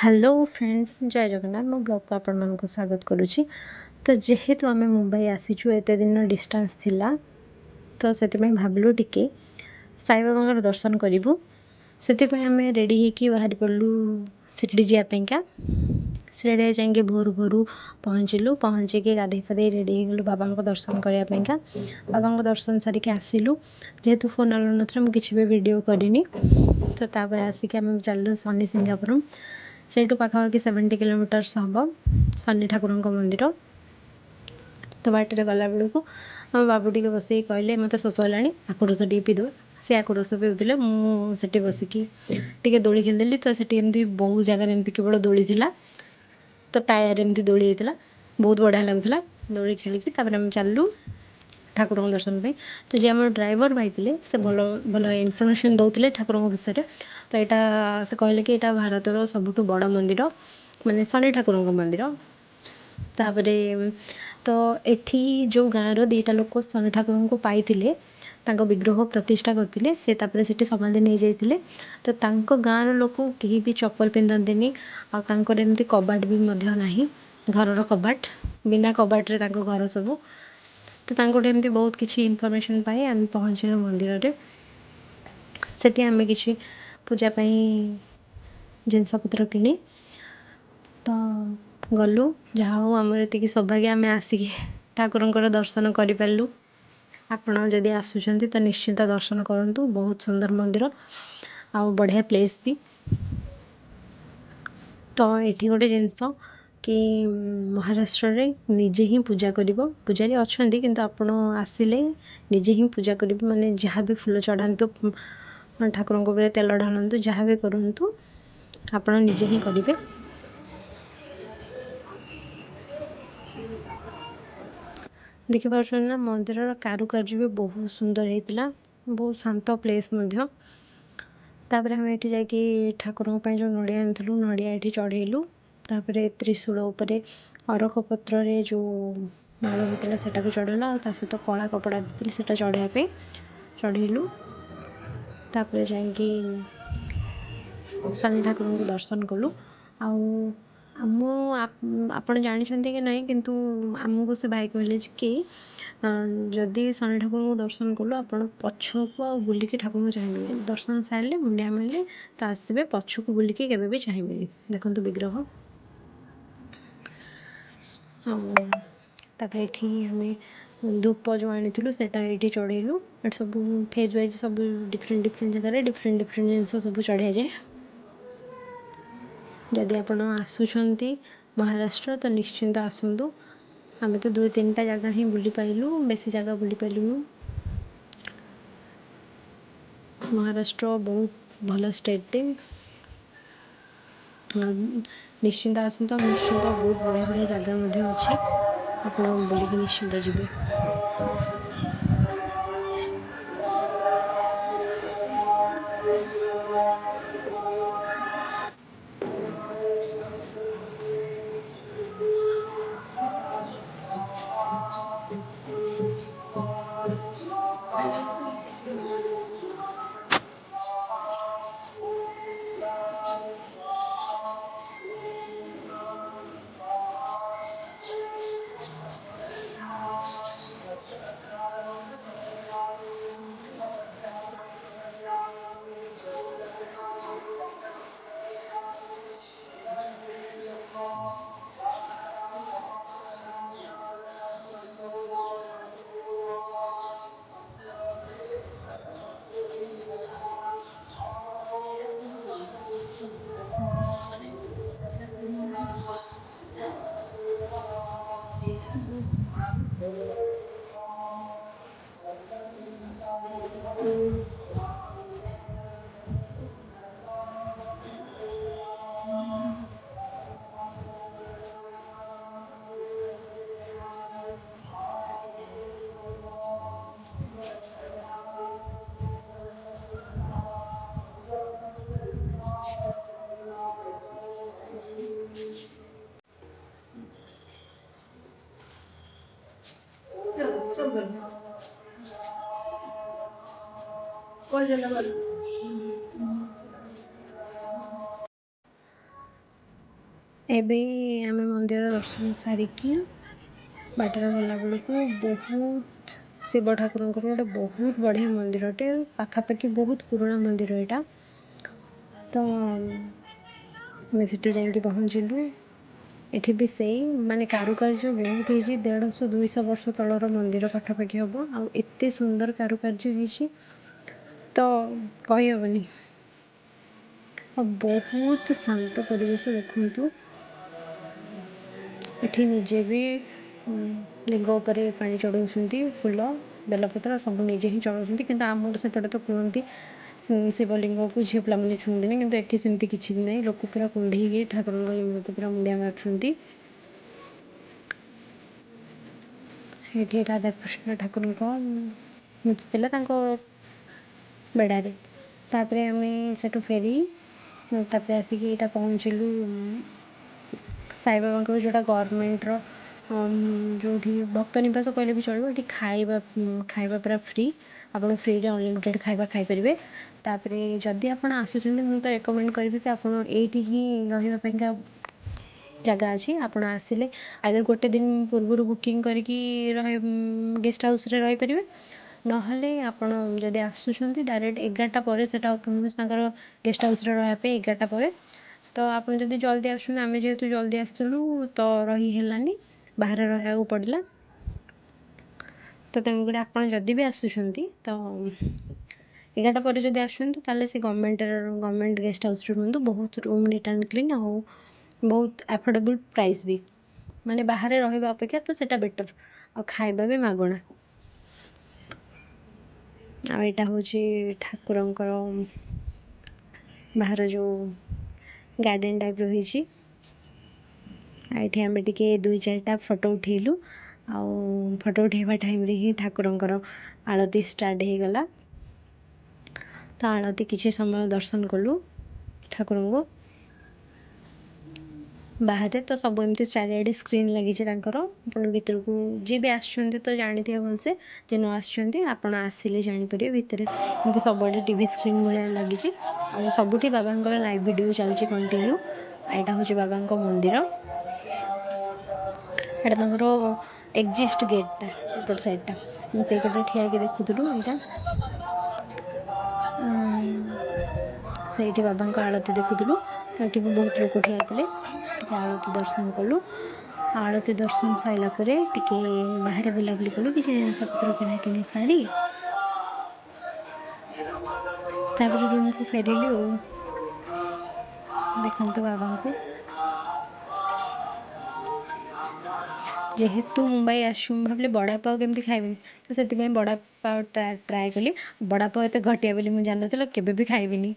Hello friend जय जगन्नाथ मो blog को आपण मानक स्वागत करुच्ची। तो जेहेतु आम मुंबई आसीचु एत दिन डिस्टेंस थिला तो से भाविलु टिके साई बाबा दर्शन करूँ से आम रेडी होकि बाहरी पड़ू शिरडी जावाईका। शिरडी जाइए भोर भोर पहुँचलु पहुँचिकी गाधे फाधे रेडी होगलु बाबा दर्शन करने बाबा दर्शन सारिक आसिलु जेहेतु फोन अलाउ ना मुझे भी वीडियो करनी तो तापर आसिक आम चलू शनि सिंगापुरम से पाखापाखि 70 किलोमीटर्स हम शनि ठाकुर मंदिर। तो बाटर गला बेलू आम बाबू टे बस कहले मत शोष है आखु रस टे पीद सी आखु रस पीते मुझे बसिकी टे दोली खेलदेली तो एमती बहुत जगह एमती केवल दोली थी तो टायर एमती दोली होता बहुत बढ़िया लगुला दोली खेलिकी आम चलू ठाकुर दर्शन पे। तो जी आम ड्राइवर भाई थे से भल भल इनफर्मेशन दौले ठाकुर विषय तो यहाँ से कहले कि यहाँ भारतर सबुठ बड़ मंदिर माने शनि ठाकुर मंदिर। तापरे तो एठी जो गाँव दीटा लोक शनि ठाकुर को पाई विग्रह प्रतिष्ठा करते से समाधि नहीं जाते तो गाँव लोक कहीं भी चप्पल पिंधती आमती कबाट भी ना घर कबाट बिना कबाटे घर सब तो एमती बहुत किसी इनफर्मेशन पाए आम पहुँचल मंदिर से आम कि पूजापाई जिनसपतर किणी तो गलु जहाँ हो आमर ये सौभाग्य आम आसिक ठाकुर दर्शन करूँ। आपड़ जदि आसुँच तो निश्चिंत दर्शन करूँ बहुत सुंदर मंदिर आ बढ़िया प्लेस भी। तो ये गोटे जिनस कि महाराष्ट्र रे निजे ही पूजा कर पूजारी अच्छा किंतु आपण आसिले निजे ही पूजा कर माने जहाँ भी फूल चढ़ातु ठाकुर तेल ढालतु जहाँ भी करूँ आपण निजे ही करेंगे। देखिए ना मंदिर कारुकार्य भी बहुत सुंदर होता बहुत शांत प्लेस तापर आम ये जा ठाकुर जो नड़िया आनलु नड़िया ये चढ़ेलु तापर त्रिशूल उपर अरख पत्र जो माल होता से चढ़ेल आ सहित कला कपड़ा देते से चढ़ाई चढ़ेलु तापर जा शनि ठाकुर को दर्शन कलु आप जानते कि नहीं किंतु आमको से भाई कहले कि जदि शनि ठाकुर को दर्शन कलु आप पछक बुलिकी ठाकुर को चाहिए दर्शन सारे मुंडिया मिले तो आसबे पछक बुलिकी केवे भी चाहिए देखो विग्रह तापर ये आम धूप जो आनी से चढ़ेलु सब फेज वाइज सब डिफरेंट डिफरेंट जगह डिफरेंट डिफरेंट जिनस सब चढ़ा जाए। जदि आप आसुंच महाराष्ट्र तो निश्चिंत आसतु आम तो 2-3टा जगह ही बुली पाइलु बेसी जगह बुली पाइलुनु। महाराष्ट्र बहुत भल स्टेट निश्चिंत आसतु निश्चिंत बहुत बढ़िया बढ़िया जगह अच्छी आप बुलिकी निश्चिंत जी। ଏବେ ଆମେ ମନ୍ଦିର ଦର୍ଶନ ସାରିକି ବାଟରେ ଗଲାବେଳକୁ ବହୁତ ଶିବ ଠାକୁରଙ୍କର ଗୋଟେ ବହୁତ ବଢ଼ିଆ ମନ୍ଦିରଟେ, ପାଖାପାଖି ବହୁତ ପୁରୁଣା ମନ୍ଦିର ଏଇଟା। ତ ଆମେ ସେଠି ଯାଇକି ପହଞ୍ଚିଲୁ। ଏଠି ବି ସେଇ ମାନେ କାରୁକାର୍ଯ୍ୟ ବହୁତ ହେଇଛି, 150-200 ବର୍ଷ ତଳର ମନ୍ଦିର ପାଖାପାଖି ହେବ। ଆଉ ଏତେ ସୁନ୍ଦର କାରୁକାର୍ଯ୍ୟ ହେଇଛି ତ କହିହେବନି। ଆଉ ବହୁତ ଶାନ୍ତ ପରିବେଶ। ଦେଖନ୍ତୁ ଏଠି ନିଜେ ବି ଲିଙ୍ଗ ଉପରେ ପାଣି ଚଢ଼ାଉଛନ୍ତି, ଫୁଲ ବେଲପତ୍ର ସବୁ ନିଜେ ହିଁ ଚଢ଼ାଉଛନ୍ତି। କିନ୍ତୁ ଆମର ସେପଟେ ତ କୁହନ୍ତି ଶିବଲିଙ୍ଗକୁ ଝିଅ ପିଲାମାନେ ଛୁଅନ୍ତିନି, କିନ୍ତୁ ଏଠି ସେମିତି କିଛି ବି ନାହିଁ। ଲୋକ ପୁରା କୁଣ୍ଢେଇକି ଠାକୁରଙ୍କ ଲିଙ୍ଗକୁ ପୁରା ମୁଣ୍ଡିଆ ମାରୁଛନ୍ତି। ଏଠି ରାଧାକୃଷ୍ଣ ଠାକୁରଙ୍କ ମୂର୍ତ୍ତି ଥିଲା ତାଙ୍କ ବେଢ଼ାରେ। ତାପରେ ଆମେ ସେଠୁ ଫେରି ତାପରେ ଆସିକି ଏଇଟା ପହଞ୍ଚିଲୁ ସାଇବାବାଙ୍କର ଯେଉଁଟା ଗଭର୍ଣ୍ଣମେଣ୍ଟର ଯେଉଁଠି ଭକ୍ତ ନିବାସ କହିଲେ ବି ଚଳିବ। ଏଠି ଖାଇବା ପୁରା ଫ୍ରି, ଆପଣ ଫ୍ରିରେ ଅନଲିମିଟେଡ଼ ଖାଇବା ଖାଇପାରିବେ। ତାପରେ ଯଦି ଆପଣ ଆସୁଛନ୍ତି, ମୁଁ ତ ରେକମେଣ୍ଡ କରିବି ଯେ ଆପଣ ଏଇଠି ହିଁ ରହିବା ପାଇଁକା ଜାଗା ଅଛି। ଆପଣ ଆସିଲେ ଆଗରେ ଗୋଟେ ଦିନ ପୂର୍ବରୁ ବୁକିଂ କରିକି ଗେଷ୍ଟ ହାଉସ୍ରେ ରହିପାରିବେ। ନହେଲେ ଆପଣ ଯଦି ଆସୁଛନ୍ତି ଡାଇରେକ୍ଟ 11ଟା ପରେ ସେଇଟା ଓପନ୍ ହେଉଛି ତାଙ୍କର ଗେଷ୍ଟ ହାଉସ୍ରେ ରହିବା ପାଇଁ 11ଟା ପରେ। ତ ଆପଣ ଯଦି ଜଲ୍ଦି ଆସୁଛନ୍ତି, ଆମେ ଯେହେତୁ ଜଲ୍ଦି ଆସିଥିଲୁ ତ ରହି ହେଲାନି, ବାହାରେ ରହିବାକୁ ପଡ଼ିଲା। ତ ତେଣୁକରି ଆପଣ ଯଦି ବି ଆସୁଛନ୍ତି ତ 11ଟା ପରେ ଯଦି ଆସୁଛନ୍ତି ତାହେଲେ ସେ ଗଭର୍ଣ୍ଣମେଣ୍ଟ ଗେଷ୍ଟ ହାଉସ୍ରେ ରୁହନ୍ତୁ। ବହୁତ ରୁମ୍ ନିଟ୍ ଆଣ୍ଡ କ୍ଲିନ୍, ଆଉ ବହୁତ ଆଫୋର୍ଡେବଲ୍ ପ୍ରାଇସ୍ ବି, ମାନେ ବାହାରେ ରହିବା ଅପେକ୍ଷା ତ ସେଇଟା ବେଟର୍। ଆଉ ଖାଇବା ବି ମାଗଣା। ଆଉ ଏଇଟା ହେଉଛି ଠାକୁରଙ୍କର ବାହାର ଯେଉଁ ଗାର୍ଡ଼େନ୍ ଟାଇପ୍ର ହେଇଛି। ଆଉ ଏଠି ଆମେ ଟିକେ 2-4ଟା ଫଟୋ ଉଠେଇଲୁ। ଆଉ ଫଟୋ ଉଠେଇବା ଟାଇମ୍ରେ ହିଁ ଠାକୁରଙ୍କର ଆଳତୀ ଷ୍ଟାର୍ଟ ହେଇଗଲା। ତ ଆଳତୀ କିଛି ସମୟ ଦର୍ଶନ କଲୁ ଠାକୁରଙ୍କୁ। ବାହାରେ ତ ସବୁ ଏମିତି ଚାରିଆଡ଼େ ସ୍କ୍ରିନ୍ ଲାଗିଛି ତାଙ୍କର। ଆପଣ ଭିତରକୁ ଯିଏ ବି ଆସୁଛନ୍ତି ତ ଜାଣିଥିବେ ଭଲସେ, ଯିଏ ନ ଆସିଛନ୍ତି ଆପଣ ଆସିଲେ ଜାଣିପାରିବେ। ଭିତରେ ଏମିତି ସବୁଆଡ଼େ ଟିଭି ସ୍କ୍ରିନ୍ ଭଳିଆ ଲାଗିଛି। ଆଉ ସବୁଠି ବାବାଙ୍କର ଲାଇଭ୍ ଭିଡ଼ିଓ ଚାଲିଛି କଣ୍ଟିନ୍ୟୁ। ଏଇଟା ହେଉଛି ବାବାଙ୍କ ମନ୍ଦିର। ଏଇଟା ତାଙ୍କର ଏକ୍ଜିଷ୍ଟ ଗେଟ୍ଟା, ଏପଟ ସାଇଡ଼୍ଟା ମୁଁ ସେଇପଟେ ଠିଆ ହେଇକି ଦେଖୁଥିଲୁ। ଏଇଟା ସେଇଠି ବାବାଙ୍କ ଆଳତୀ ଦେଖୁଥିଲୁ। ତ ଏଠି ବି ବହୁତ ଲୋକ ଠିଆ ହେଇଥିଲେ, ଟିକେ ଆଳତୀ ଦର୍ଶନ କଲୁ। ଆଳତୀ ଦର୍ଶନ ସରିଲା ପରେ ଟିକେ ବାହାରେ ବୁଲାବୁଲି କଲୁ, କିଛି ଜିନିଷପତ୍ର କିଣାକିଣି ସାରି ତାପରେ ରୁମ୍କୁ ଫେରିଲୁ। ଦେଖନ୍ତୁ ବାବାଙ୍କୁ। ଯେହେତୁ ମୁମ୍ବାଇ ଆସୁ ମୁଁ ଭାବିଲି ବଡ଼ାପାଓ କେମିତି ଖାଇବି, ତ ସେଥିପାଇଁ ବଡ଼ାପାଓ ଟ୍ରାଏ କଲି। ବଡ଼ାପାଓ ଏତେ ଘଟିଆ ବୋଲି ମୁଁ ଜାଣିନଥିଲି, କେବେ ବି ଖାଇବିନି।